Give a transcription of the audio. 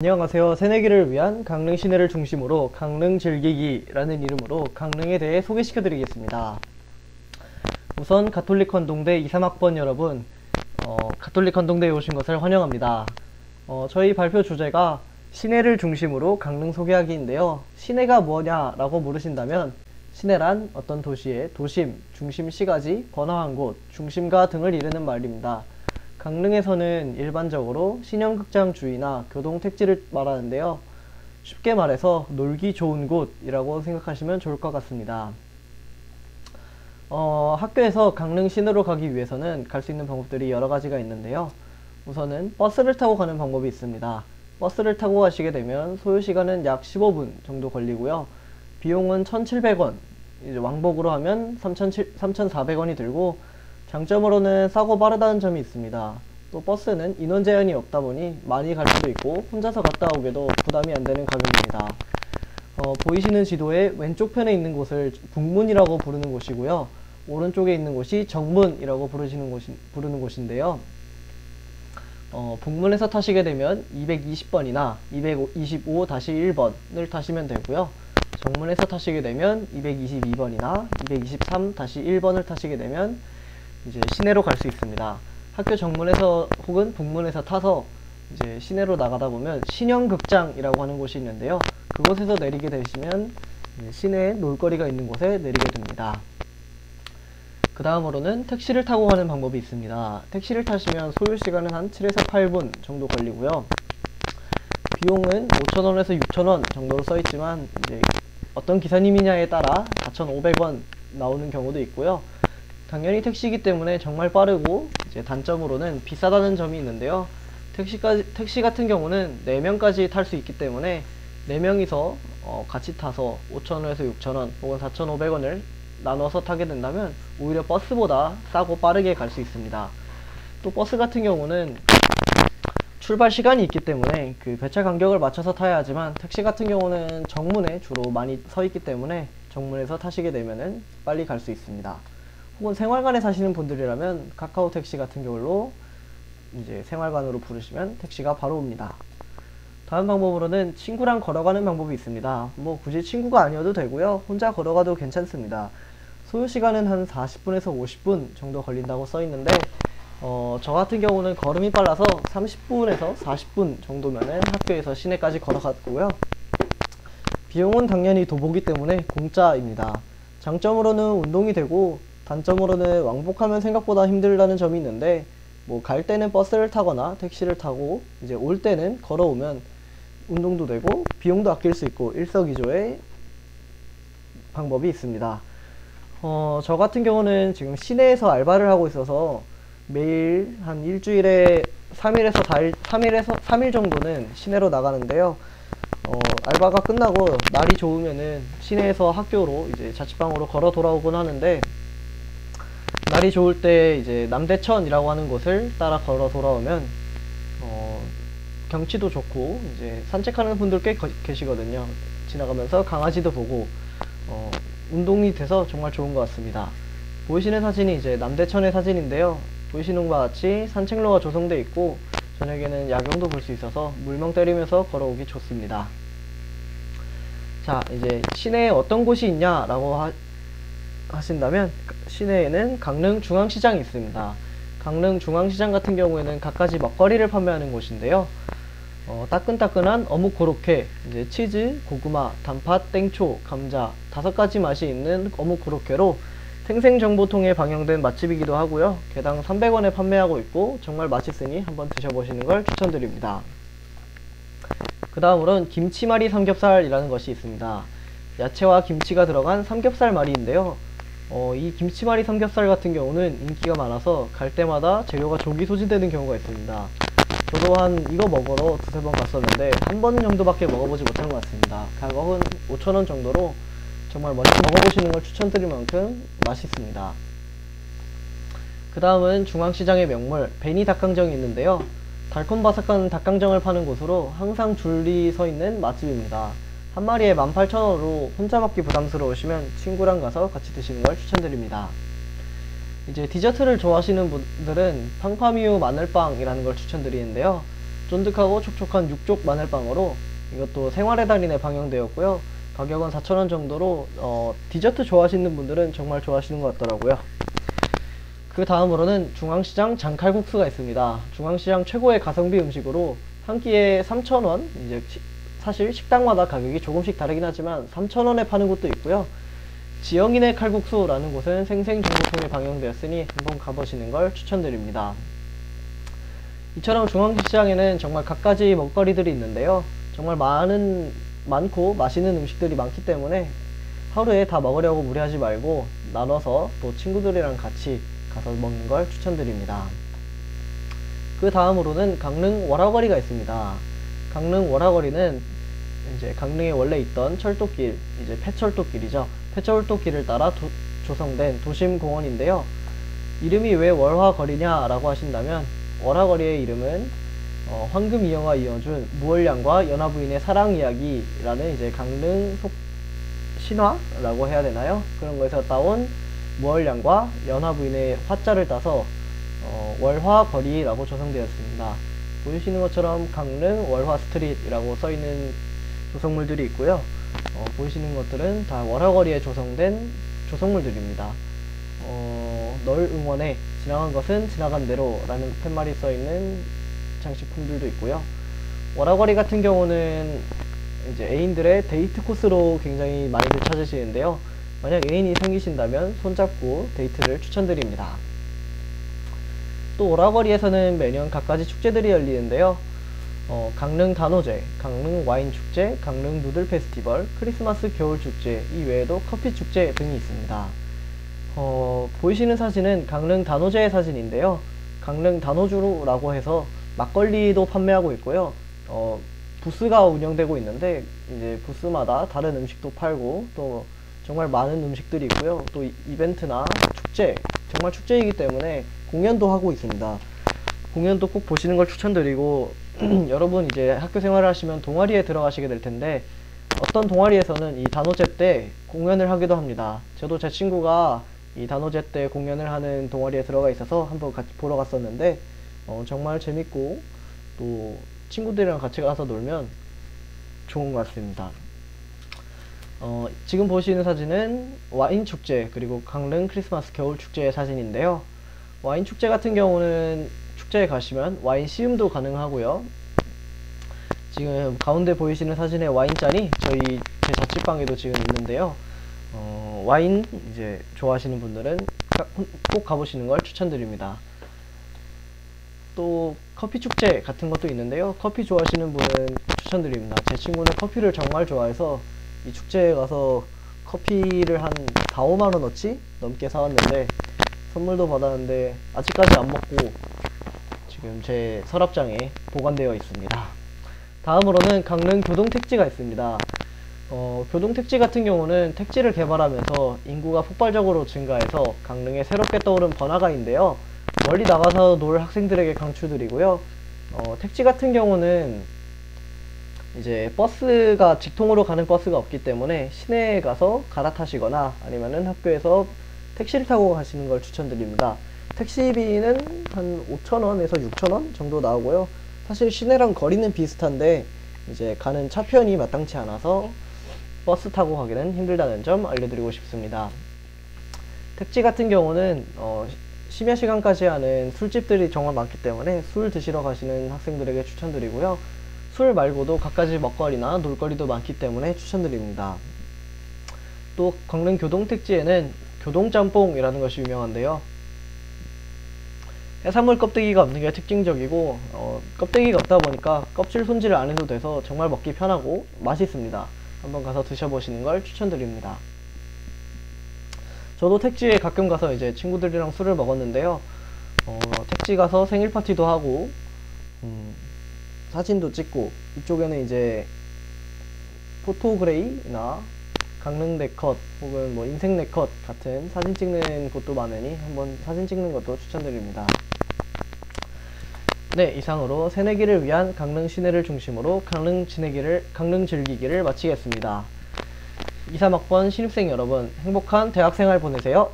안녕하세요. 새내기를 위한 강릉 시내를 중심으로 강릉 즐기기라는 이름으로 강릉에 대해 소개시켜 드리겠습니다. 우선 가톨릭 헌동대 2, 3학번 여러분, 가톨릭 헌동대에 오신 것을 환영합니다. 저희 발표 주제가 시내를 중심으로 강릉 소개하기인데요. 시내가 뭐냐라고 물으신다면 시내란 어떤 도시의 도심, 중심 시가지, 번화한 곳, 중심가 등을 이르는 말입니다. 강릉에서는 일반적으로 신형극장 주위나 교동택지를 말하는데요. 쉽게 말해서 놀기 좋은 곳이라고 생각하시면 좋을 것 같습니다. 학교에서 강릉 시내로 가기 위해서는 갈 수 있는 방법들이 여러 가지가 있는데요. 우선은 버스를 타고 가는 방법이 있습니다. 버스를 타고 가시게 되면 소요시간은 약 15분 정도 걸리고요. 비용은 1,700원, 이제 왕복으로 하면 3,400원이 들고, 장점으로는 싸고 빠르다는 점이 있습니다. 또 버스는 인원 제한이 없다 보니 많이 갈 수도 있고 혼자서 갔다 오게도 부담이 안 되는 가격입니다. 보이시는 지도의 왼쪽 편에 있는 곳을 북문이라고 부르는 곳이고요. 오른쪽에 있는 곳이 정문이라고 부르는 곳인데요. 북문에서 타시게 되면 220번이나 225-1번을 타시면 되고요. 정문에서 타시게 되면 222번이나 223-1번을 타시게 되면 이제 시내로 갈 수 있습니다. 학교 정문에서 혹은 북문에서 타서 이제 시내로 나가다 보면 신형극장이라고 하는 곳이 있는데요. 그곳에서 내리게 되시면 시내에 놀거리가 있는 곳에 내리게 됩니다. 그 다음으로는 택시를 타고 가는 방법이 있습니다. 택시를 타시면 소요시간은 한 7에서 8분 정도 걸리고요. 비용은 5,000원에서 6,000원 정도로 써있지만 이제 어떤 기사님이냐에 따라 4,500원 나오는 경우도 있고요. 당연히 택시이기 때문에 정말 빠르고, 이제 단점으로는 비싸다는 점이 있는데요. 택시 같은 경우는 4명까지 탈 수 있기 때문에 4명이서 같이 타서 5,000원에서 6,000원 혹은 4,500원을 나눠서 타게 된다면 오히려 버스보다 싸고 빠르게 갈 수 있습니다. 또 버스 같은 경우는 출발 시간이 있기 때문에 그 배차 간격을 맞춰서 타야 하지만, 택시 같은 경우는 정문에 주로 많이 서 있기 때문에 정문에서 타시게 되면은 빨리 갈 수 있습니다. 혹은 생활관에 사시는 분들이라면 카카오 택시 같은 경우로 이제 생활관으로 부르시면 택시가 바로 옵니다. 다음 방법으로는 친구랑 걸어가는 방법이 있습니다. 뭐 굳이 친구가 아니어도 되고요. 혼자 걸어가도 괜찮습니다. 소요시간은 한 40분에서 50분 정도 걸린다고 써있는데, 저 같은 경우는 걸음이 빨라서 30분에서 40분 정도면은 학교에서 시내까지 걸어갔고요. 비용은 당연히 도보기 때문에 공짜입니다. 장점으로는 운동이 되고, 단점으로는 왕복하면 생각보다 힘들다는 점이 있는데, 뭐 갈 때는 버스를 타거나 택시를 타고 이제 올 때는 걸어오면 운동도 되고 비용도 아낄 수 있고 일석이조의 방법이 있습니다. 저 같은 경우는 지금 시내에서 알바를 하고 있어서 매일 한 일주일에 3일 정도는 시내로 나가는데요. 알바가 끝나고 날이 좋으면은 시내에서 학교로 이제 자취방으로 걸어 돌아오곤 하는데, 날이 좋을 때 이제 남대천이라고 하는 곳을 따라 걸어 돌아오면 경치도 좋고 이제 산책하는 분들 꽤 계시거든요. 지나가면서 강아지도 보고 운동이 돼서 정말 좋은 것 같습니다. 보이시는 사진이 이제 남대천의 사진인데요. 보이시는 것과 같이 산책로가 조성되어 있고 저녁에는 야경도 볼 수 있어서 물멍 때리면서 걸어오기 좋습니다. 자, 이제 시내에 어떤 곳이 있냐라고 하신다면 시내에는 강릉 중앙시장이 있습니다. 강릉 중앙시장 같은 경우에는 갖가지 먹거리를 판매하는 곳인데요. 따끈따끈한 어묵 고로케, 이제 치즈, 고구마, 단팥, 땡초, 감자 5가지 맛이 있는 어묵 고로케로 생생정보통에 방영된 맛집이기도 하고요. 개당 300원에 판매하고 있고 정말 맛있으니 한번 드셔보시는 걸 추천드립니다. 그 다음으로는 김치말이 삼겹살이라는 것이 있습니다. 야채와 김치가 들어간 삼겹살 말이인데요. 이 김치말이 삼겹살 같은 경우는 인기가 많아서 갈 때마다 재료가 조기 소진되는 경우가 있습니다. 저도 이거 먹으러 두세 번 갔었는데 한 번 정도밖에 먹어보지 못한 것 같습니다. 가격은 5,000원 정도로 정말 먼저 먹어보시는 걸 추천드릴 만큼 맛있습니다. 그 다음은 중앙시장의 명물 베니 닭강정이 있는데요. 달콤바삭한 닭강정을 파는 곳으로 항상 줄이 서 있는 맛집입니다. 한 마리에 18,000원으로 혼자 먹기 부담스러우시면 친구랑 가서 같이 드시는 걸 추천드립니다. 이제 디저트를 좋아하시는 분들은 팡파미우 마늘빵이라는 걸 추천드리는데요. 쫀득하고 촉촉한 육족 마늘빵으로 이것도 생활의 달인에 방영되었고요. 가격은 4,000원 정도로 디저트 좋아하시는 분들은 정말 좋아하시는 것 같더라고요. 그 다음으로는 중앙시장 장칼국수가 있습니다. 중앙시장 최고의 가성비 음식으로 한 끼에 3,000원, 이제 사실 식당마다 가격이 조금씩 다르긴 하지만 3,000원에 파는 곳도 있고요. 지영이네 칼국수라는 곳은 생생정보통에 방영되었으니 한번 가보시는 걸 추천드립니다. 이처럼 중앙시장에는 정말 갖가지 먹거리들이 있는데요. 정말 많고 맛있는 음식들이 많기 때문에 하루에 다 먹으려고 무리하지 말고 나눠서 또 친구들이랑 같이 가서 먹는 걸 추천드립니다. 그 다음으로는 강릉 월화거리가 있습니다. 강릉 월화거리는 이제 강릉에 원래 있던 철도길, 이제 폐철도길이죠. 폐철도길을 따라 조성된 도심 공원인데요. 이름이 왜 월화거리냐 라고 하신다면, 월화거리의 이름은 황금 이영화 이어준 무월량과 연화부인의 사랑 이야기라는 이제 강릉 신화라고 해야 되나요? 그런 거에서 따온 무월량과 연화부인의 화자를 따서 월화거리라고 조성되었습니다. 보시는 것처럼 강릉 월화 스트릿이라고 써있는 조성물들이 있고요. 보이시는 것들은 다 월화거리에 조성된 조성물들입니다. 널 응원해, 지나간 것은 지나간 대로 라는 팻말이 써있는 장식품들도 있고요. 월화거리 같은 경우는 이제 애인들의 데이트 코스로 굉장히 많이들 찾으시는데요. 만약 애인이 생기신다면 손잡고 데이트를 추천드립니다. 또 월화거리에서는 매년 갖가지 축제들이 열리는데요. 강릉 단오제, 강릉 와인 축제, 강릉 누들 페스티벌, 크리스마스 겨울 축제, 이 외에도 커피 축제 등이 있습니다. 보이시는 사진은 강릉 단오제의 사진인데요. 강릉 단오주라고 해서 막걸리도 판매하고 있고요. 부스가 운영되고 있는데 이제 부스마다 다른 음식도 팔고 또 정말 많은 음식들이 있고요. 또 이벤트나 축제, 정말 축제이기 때문에 공연도 하고 있습니다. 공연도 꼭 보시는 걸 추천드리고 여러분 이제 학교 생활을 하시면 동아리에 들어가시게 될 텐데 어떤 동아리에서는 이 단오제 때 공연을 하기도 합니다. 저도 제 친구가 이 단오제 때 공연을 하는 동아리에 들어가 있어서 한번 같이 보러 갔었는데 정말 재밌고 또 친구들이랑 같이 가서 놀면 좋은 것 같습니다. 지금 보시는 사진은 와인 축제 그리고 강릉 크리스마스 겨울 축제의 사진인데요. 와인 축제 같은 경우는 축제에 가시면 와인 시음도 가능하고요. 지금 가운데 보이시는 사진의 와인잔이 제 자취방에도 지금 있는데요. 와인 이제 좋아하시는 분들은 꼭 가보시는 걸 추천드립니다. 또 커피 축제 같은 것도 있는데요. 커피 좋아하시는 분은 추천드립니다. 제 친구는 커피를 정말 좋아해서 이 축제에 가서 커피를 한 4, 5만원어치 넘게 사왔는데 선물도 받았는데 아직까지 안 먹고 지금 제 서랍장에 보관되어 있습니다. 다음으로는 강릉 교동택지가 있습니다. 교동택지 같은 경우는 택지를 개발하면서 인구가 폭발적으로 증가해서 강릉에 새롭게 떠오른 번화가인데요. 멀리 나가서 놀 학생들에게 강추드리고요. 택지 같은 경우는 이제 버스가 직통으로 가는 버스가 없기 때문에 시내에 가서 갈아타시거나 아니면은 학교에서 택시를 타고 가시는 걸 추천드립니다. 택시비는 한 5,000원에서 6,000원 정도 나오고요. 사실 시내랑 거리는 비슷한데 이제 가는 차편이 마땅치 않아서 버스 타고 가기는 힘들다는 점 알려드리고 싶습니다. 택지 같은 경우는 심야 시간까지 하는 술집들이 정말 많기 때문에 술 드시러 가시는 학생들에게 추천드리고요. 술 말고도 갖가지 먹거리나 놀거리도 많기 때문에 추천드립니다. 또 강릉 교동택지에는 교동짬뽕이라는 것이 유명한데요. 해산물 껍데기가 없는 게 특징적이고 껍데기가 없다 보니까 껍질 손질을 안 해도 돼서 정말 먹기 편하고 맛있습니다. 한번 가서 드셔보시는 걸 추천드립니다. 저도 택지에 가끔 가서 이제 친구들이랑 술을 먹었는데요. 택지 가서 생일 파티도 하고 사진도 찍고 이쪽에는 이제 포토그레이나 강릉 네컷 혹은 뭐 인생 네컷 같은 사진 찍는 곳도 많으니 한번 사진 찍는 것도 추천드립니다. 네, 이상으로 새내기를 위한 강릉 시내를 중심으로 강릉 즐기기를 마치겠습니다. 2, 3학번 신입생 여러분 행복한 대학생활 보내세요.